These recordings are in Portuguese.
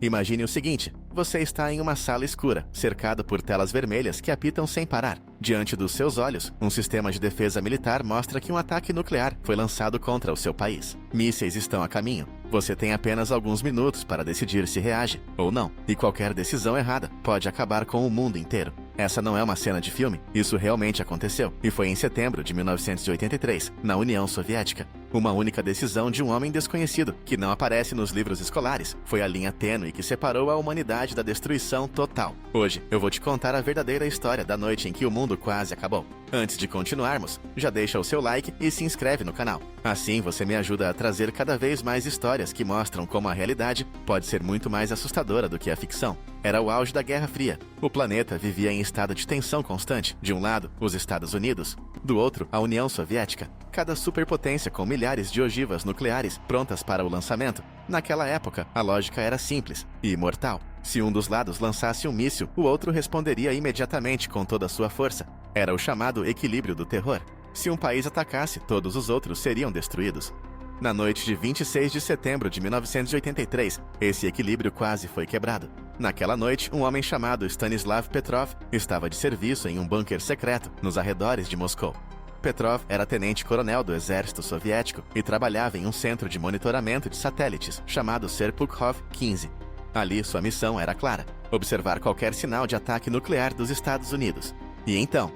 Imagine o seguinte: você está em uma sala escura, cercado por telas vermelhas que apitam sem parar. Diante dos seus olhos, um sistema de defesa militar mostra que um ataque nuclear foi lançado contra o seu país. Mísseis estão a caminho. Você tem apenas alguns minutos para decidir se reage ou não, e qualquer decisão errada pode acabar com o mundo inteiro. Essa não é uma cena de filme, isso realmente aconteceu, e foi em setembro de 1983, na União Soviética. Uma única decisão de um homem desconhecido, que não aparece nos livros escolares, foi a linha tênue que separou a humanidade da destruição total. Hoje, eu vou te contar a verdadeira história da noite em que o mundo quase acabou. Antes de continuarmos, já deixa o seu like e se inscreve no canal. Assim você me ajuda a trazer cada vez mais histórias que mostram como a realidade pode ser muito mais assustadora do que a ficção. Era o auge da Guerra Fria. O planeta vivia em estado de tensão constante. De um lado, os Estados Unidos. Do outro, a União Soviética. Cada superpotência com milhares de ogivas nucleares prontas para o lançamento. Naquela época, a lógica era simples e imortal. Se um dos lados lançasse um míssil, o outro responderia imediatamente com toda a sua força. Era o chamado equilíbrio do terror. Se um país atacasse, todos os outros seriam destruídos. Na noite de 26 de setembro de 1983, esse equilíbrio quase foi quebrado. Naquela noite, um homem chamado Stanislav Petrov estava de serviço em um bunker secreto nos arredores de Moscou. Petrov era tenente-coronel do exército soviético e trabalhava em um centro de monitoramento de satélites chamado Serpukhov 15. Ali, sua missão era clara: observar qualquer sinal de ataque nuclear dos Estados Unidos. E então,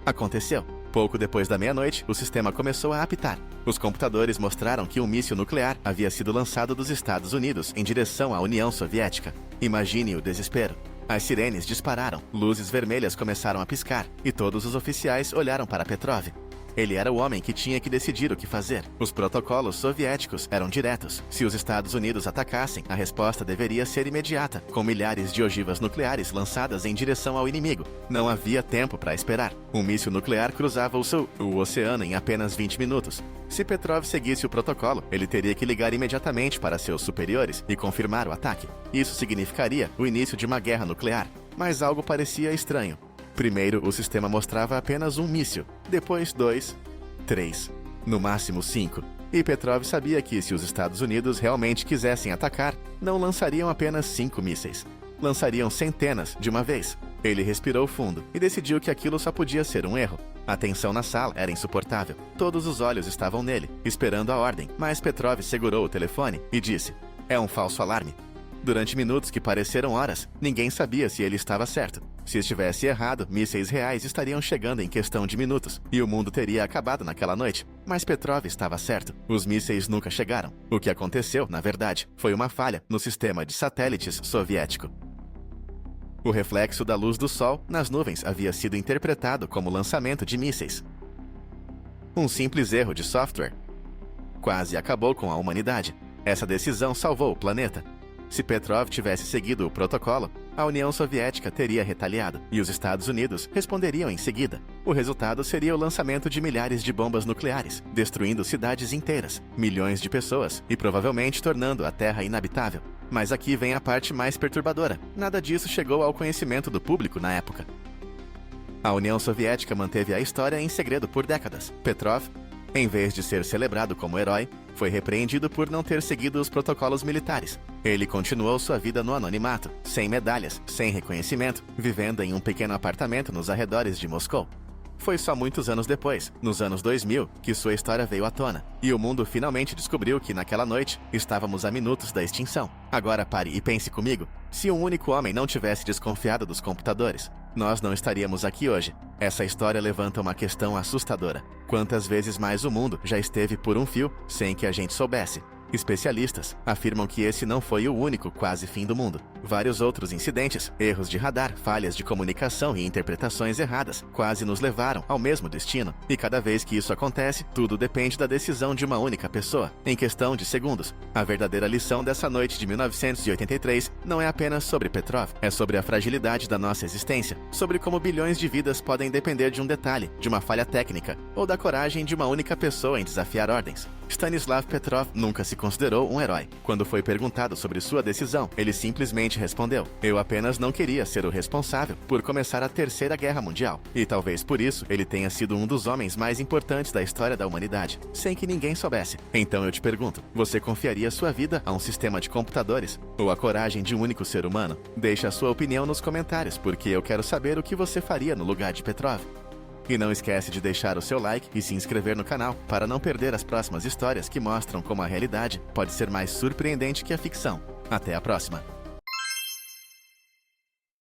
aconteceu. Pouco depois da meia-noite, o sistema começou a apitar. Os computadores mostraram que um míssil nuclear havia sido lançado dos Estados Unidos em direção à União Soviética. Imagine o desespero. As sirenes dispararam, luzes vermelhas começaram a piscar, e todos os oficiais olharam para Petrov. Ele era o homem que tinha que decidir o que fazer. Os protocolos soviéticos eram diretos. Se os Estados Unidos atacassem, a resposta deveria ser imediata, com milhares de ogivas nucleares lançadas em direção ao inimigo. Não havia tempo para esperar. Um míssil nuclear cruzava o oceano em apenas 20 minutos. Se Petrov seguisse o protocolo, ele teria que ligar imediatamente para seus superiores e confirmar o ataque. Isso significaria o início de uma guerra nuclear. Mas algo parecia estranho. Primeiro, o sistema mostrava apenas um míssil, depois 2, 3, no máximo 5. E Petrov sabia que, se os Estados Unidos realmente quisessem atacar, não lançariam apenas 5 mísseis. Lançariam centenas de uma vez. Ele respirou fundo e decidiu que aquilo só podia ser um erro. A tensão na sala era insuportável. Todos os olhos estavam nele, esperando a ordem, mas Petrov segurou o telefone e disse: "É um falso alarme." Durante minutos que pareceram horas, ninguém sabia se ele estava certo. Se estivesse errado, mísseis reais estariam chegando em questão de minutos, e o mundo teria acabado naquela noite. Mas Petrov estava certo. Os mísseis nunca chegaram. O que aconteceu, na verdade, foi uma falha no sistema de satélites soviético. O reflexo da luz do Sol nas nuvens havia sido interpretado como lançamento de mísseis. Um simples erro de software quase acabou com a humanidade. Essa decisão salvou o planeta. Se Petrov tivesse seguido o protocolo, a União Soviética teria retaliado, e os Estados Unidos responderiam em seguida. O resultado seria o lançamento de milhares de bombas nucleares, destruindo cidades inteiras, milhões de pessoas, e provavelmente tornando a Terra inabitável. Mas aqui vem a parte mais perturbadora. Nada disso chegou ao conhecimento do público na época. A União Soviética manteve a história em segredo por décadas. Petrov, em vez de ser celebrado como herói, foi repreendido por não ter seguido os protocolos militares. Ele continuou sua vida no anonimato, sem medalhas, sem reconhecimento, vivendo em um pequeno apartamento nos arredores de Moscou. Foi só muitos anos depois, nos anos 2000, que sua história veio à tona, e o mundo finalmente descobriu que naquela noite estávamos a minutos da extinção. Agora pare e pense comigo. Se um único homem não tivesse desconfiado dos computadores, nós não estaríamos aqui hoje. Essa história levanta uma questão assustadora. Quantas vezes mais o mundo já esteve por um fio sem que a gente soubesse? Especialistas afirmam que esse não foi o único quase fim do mundo. Vários outros incidentes, erros de radar, falhas de comunicação e interpretações erradas quase nos levaram ao mesmo destino. E cada vez que isso acontece, tudo depende da decisão de uma única pessoa, em questão de segundos. A verdadeira lição dessa noite de 1983 não é apenas sobre Petrov, é sobre a fragilidade da nossa existência, sobre como bilhões de vidas podem depender de um detalhe, de uma falha técnica, ou da coragem de uma única pessoa em desafiar ordens. Stanislav Petrov nunca se considerou um herói. Quando foi perguntado sobre sua decisão, ele simplesmente respondeu: "Eu apenas não queria ser o responsável por começar a Terceira Guerra Mundial. E talvez por isso ele tenha sido um dos homens mais importantes da história da humanidade, sem que ninguém soubesse." Então eu te pergunto, você confiaria sua vida a um sistema de computadores? Ou a coragem de um único ser humano? Deixe a sua opinião nos comentários, porque eu quero saber o que você faria no lugar de Petrov. E não esquece de deixar o seu like e se inscrever no canal para não perder as próximas histórias que mostram como a realidade pode ser mais surpreendente que a ficção. Até a próxima!